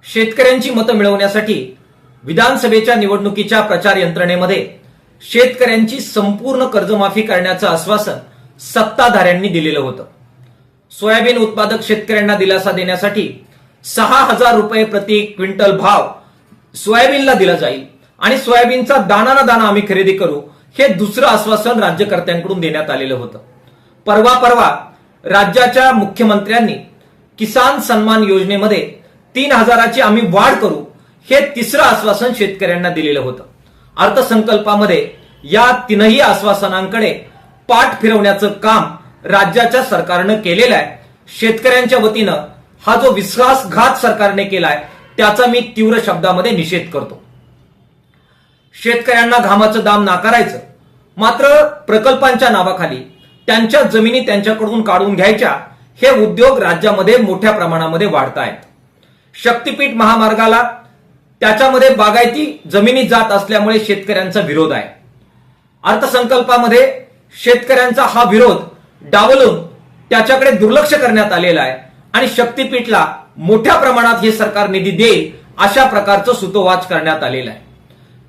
शेतकऱ्यांची मतं मिळवण्यासाठी विधानसभेच्या निवडणुकीच्या प्रचार यंत्रणेमध्ये शेतकऱ्यांची संपूर्ण कर्जमाफी करण्याचं आश्वासन सत्ताधाऱ्यांनी दिलेलं होतं। सोयाबीन उत्पादक शेतकऱ्यांना दिलासा देण्यासाठी 6,000 रुपये प्रति क्विंटल भाव सोयाबीनला दिला जाईल आणि सोयाबीनचा दाना ना दाना आम्ही खरेदी करू, हे दुसरं आश्वासन राज्यकर्त्यांकडून देण्यात आलेलं होतं। परवा राज्याच्या मुख्यमंत्र्यांनी किसान सन्मान योजनेमध्ये 3,000ची आम्ही वाढ करू, हे तिसरं आश्वासन शेतकऱ्यांना दिलेलं होतं। अर्थसंकल्पामध्ये या तीनही आश्वासनांकडे पाठ फिरवण्याचं काम राज्याच्या सरकारनं केलेलं आहे। शेतकऱ्यांच्या वतीनं हा जो विश्वासघात सरकारने केलाय त्याचा मी तीव्र शब्दामध्ये निषेध करतो। शेतकऱ्यांना घामाचं दाम नाकारायचं, मात्र प्रकल्पांच्या नावाखाली त्यांच्या जमिनी त्यांच्याकडून काढून घ्यायच्या, हे उद्योग राज्यामध्ये मोठ्या प्रमाणामध्ये वाढत आहेत। शक्तीपीठ महामार्गाला त्याच्यामध्ये बागायती जमिनी जात असल्यामुळे शेतकऱ्यांचा विरोध आहे। अर्थसंकल्पामध्ये शेतकऱ्यांचा हा विरोध डावलून त्याच्याकडे दुर्लक्ष करण्यात आलेला आहे आणि शक्तीपीठला मोठ्या प्रमाणात हे सरकार निधी देईल अशा प्रकारचं सुतोवाच करण्यात आलेलं आहे।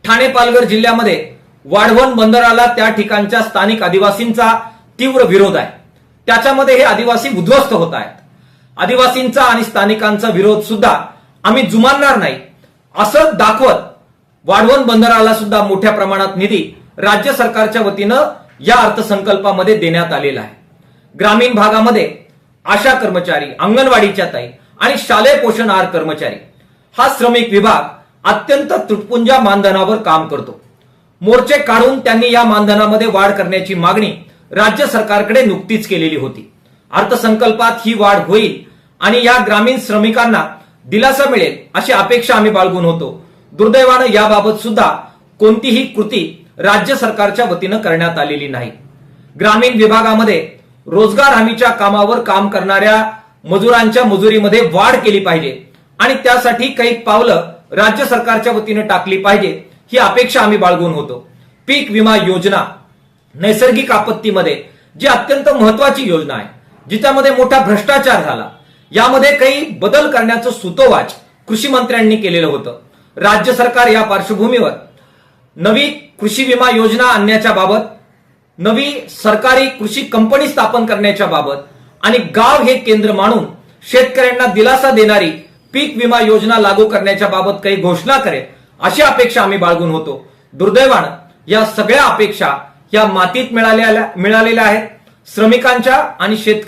ठाणे पालघर जिल्ह्यामध्ये वाढवण बंदराला त्या ठिकाणच्या स्थानिक आदिवासींचा तीव्र विरोध आहे। त्याच्यामध्ये हे आदिवासी उद्ध्वस्त होत आहेत। आदिवासींचा आणि स्थानिकांचा विरोध सुद्धा आम्ही जुमानणार नाही असं दाखवत वाढवण बंदराला सुद्धा मोठ्या प्रमाणात निधी राज्य सरकारच्या वतीनं या अर्थसंकल्पामध्ये देण्यात आलेला आहे। ग्रामीण भागामध्ये आशा कर्मचारी, अंगणवाडीच्या ताई आणि शालेय पोषण आहार कर्मचारी हा श्रमिक विभाग अत्यंत तुटपुंजा मानधनावर काम करतो। मोर्चे काढून त्यांनी या मानधनामध्ये वाढ करण्याची मागणी राज्य सरकारकडे नुकतीच केलेली होती। अर्थसंकल्पात ही वाढ होईल आणि या ग्रामीण श्रमिकांना दिलासा मिळेल अशी अपेक्षा आम्ही बाळगून होतो। दुर्दैवानं याबाबत सुद्धा कोणतीही कृती राज्य सरकारच्या वतीनं करण्यात आलेली नाही। ग्रामीण विभागामध्ये रोजगार हमीच्या कामावर काम करणाऱ्या मजुरांच्या मजुरीमध्ये वाढ केली पाहिजे आणि त्यासाठी काही पावलं राज्य सरकारच्या वतीनं टाकली पाहिजे, ही अपेक्षा आम्ही बाळगून होतो। पीक विमा योजना नैसर्गिक आपत्तीमध्ये जी अत्यंत महत्वाची योजना आहे, जिच्यामध्ये मोठा भ्रष्टाचार झाला, यामध्ये काही बदल करण्याचं सुतोवाच कृषी मंत्र्यांनी केलेलं होतं। राज्य सरकार या पार्श्वभूमीवर नवी कृषी विमा योजना आणण्याच्या बाबत, नवी सरकारी कृषी कंपनी स्थापन करण्याच्या बाबत आणि गाव हे केंद्र मानून शेतकऱ्यांना दिलासा देणारी पीक विमा योजना लागू करण्याच्या बाबत काही घोषणा करेल अशी अपेक्षा आम्ही बाळगून होतो। दुर्दैवानं या सगळ्या अपेक्षा या मातीत मिळालेल्या आहेत। श्रमिकांच्या आणि शेतकरी